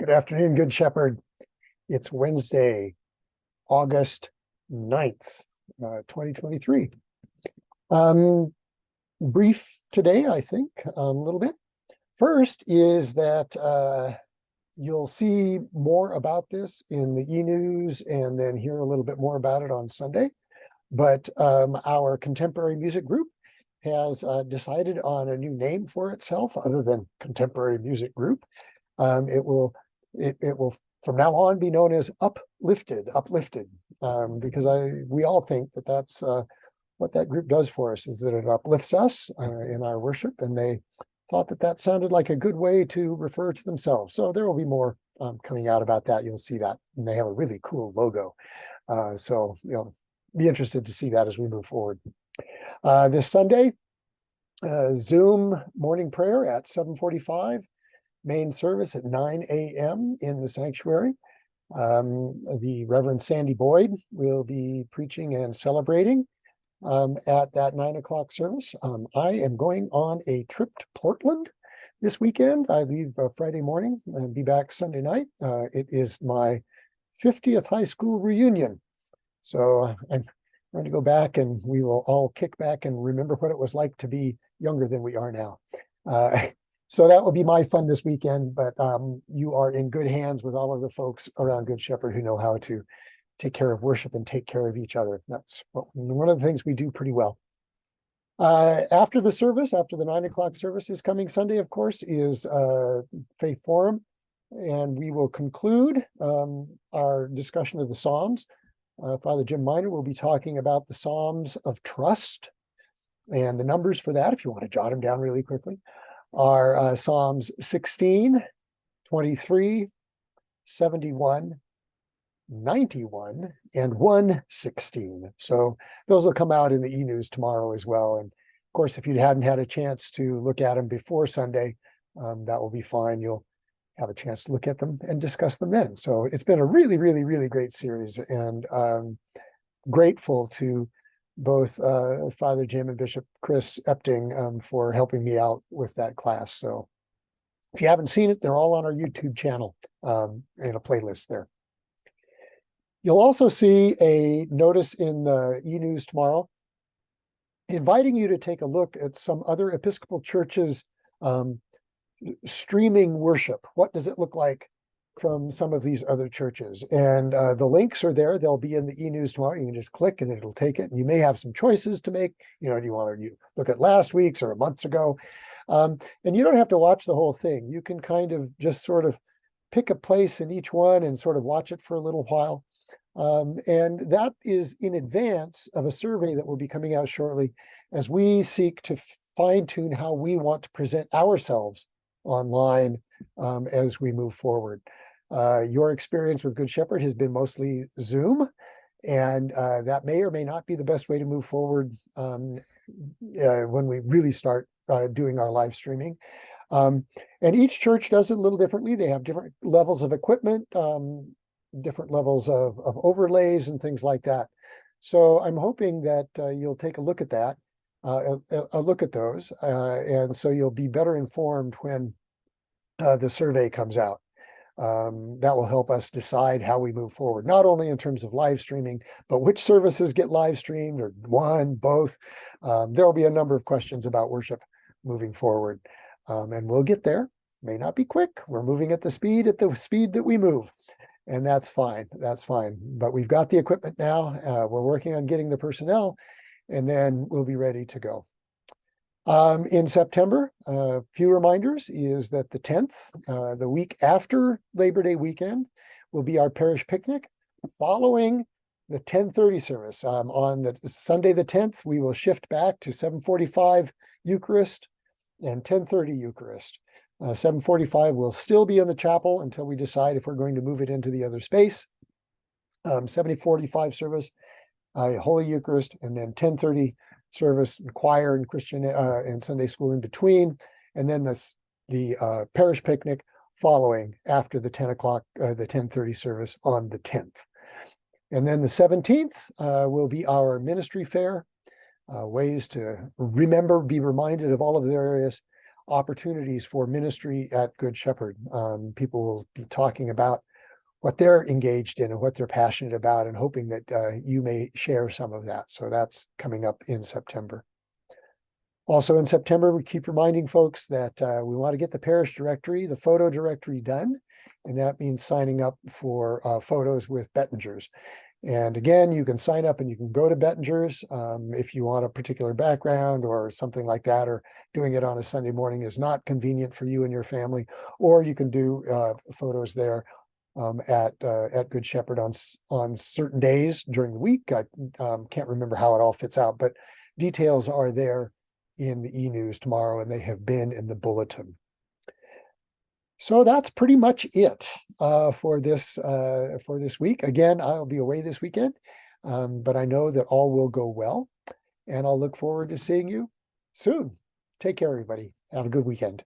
Good afternoon, Good Shepherd. It's Wednesday, August 9th, 2023. Brief today, I think, a little bit. First is that you'll see more about this in the e-news and then hear a little bit more about it on Sunday. But our contemporary music group has decided on a new name for itself other than Contemporary Music Group. It will from now on be known as Uplifted, because we all think that that's what that group does for us, is that it uplifts us in our worship, and they thought that that sounded like a good way to refer to themselves. So there will be more coming out about that. You'll see that, and they have a really cool logo. So be interested to see that as we move forward. This Sunday, Zoom morning prayer at 7:45. Main service at 9 a.m. in the sanctuary. The Reverend Sandy Boyd will be preaching and celebrating at that 9 o'clock service. I am going on a trip to Portland this weekend. I leave Friday morning and be back Sunday night. It is my 50th high school reunion. So I'm going to go back and we will all kick back and remember what it was like to be younger than we are now. So that will be my fun this weekend, but you are in good hands with all of the folks around Good Shepherd who know how to take care of worship and take care of each other. That's one of the things we do pretty well. After the service, after the 9 o'clock service is coming Sunday, of course, is Faith Forum, and we will conclude our discussion of the Psalms. Father Jim Miner will be talking about the Psalms of Trust, and the numbers for that, if you want to jot them down really quickly, are Psalms 16, 23, 71, 91, and 116. So those will come out in the e-news tomorrow as well. And of course, if you hadn't had a chance to look at them before Sunday, that will be fine. You'll have a chance to look at them and discuss them then. So it's been a really, really, really great series, and grateful to both Father Jim and Bishop Chris Epting for helping me out with that class. So if you haven't seen it, they're all on our YouTube channel in a playlist there. You'll also see a notice in the e-news tomorrow inviting you to take a look at some other Episcopal churches streaming worship. What does it look like from some of these other churches? And the links are there. They'll be in the e-news tomorrow. You can just click and it'll take it. And you may have some choices to make. Do you want to look at last week's or a month ago? And you don't have to watch the whole thing. You can kind of just sort of pick a place in each one and sort of watch it for a little while. And that is in advance of a survey that will be coming out shortly as we seek to fine-tune how we want to present ourselves online as we move forward. Your experience with Good Shepherd has been mostly Zoom, and that may or may not be the best way to move forward when we really start doing our live streaming. And each church does it a little differently. They have different levels of equipment, different levels of overlays and things like that. So I'm hoping that you'll take a look at that, a look at those, and so you'll be better informed when the survey comes out. That will help us decide how we move forward, not only in terms of live streaming, but which services get live streamed, or one, both. There will be a number of questions about worship moving forward, and we'll get there. May not be quick. We're moving at the speed that we move, and that's fine. That's fine. But we've got the equipment now. We're working on getting the personnel, and then we'll be ready to go. In September, a few reminders is that the 10th, the week after Labor Day weekend, will be our parish picnic following the 10:30 service. On the Sunday the 10th, we will shift back to 7:45 Eucharist and 10:30 Eucharist. 7:45 will still be in the chapel until we decide if we're going to move it into the other space. 7:45 service, Holy Eucharist, and then 10:30 service, choir and Christian and Sunday school in between, and then the parish picnic following after the 10 o'clock, the 10:30 service on the 10th. And then the 17th will be our ministry fair, ways to remember, be reminded of all of the various opportunities for ministry at Good Shepherd. People will be talking about what they're engaged in and what they're passionate about, and hoping that you may share some of that. So that's coming up in September. Also in September, we keep reminding folks that we want to get the parish directory, the photo directory done. And that means signing up for photos with Bettingers. And again, you can sign up and you can go to Bettingers if you want a particular background or something like that, or doing it on a Sunday morning is not convenient for you and your family, or you can do photos there at Good Shepherd on certain days during the week. I can't remember how it all fits out, but details are there in the e-news tomorrow, and they have been in the bulletin. So that's pretty much it for this week. Again, I'll be away this weekend, but I know that all will go well, and I'll look forward to seeing you soon. Take care, everybody. Have a good weekend.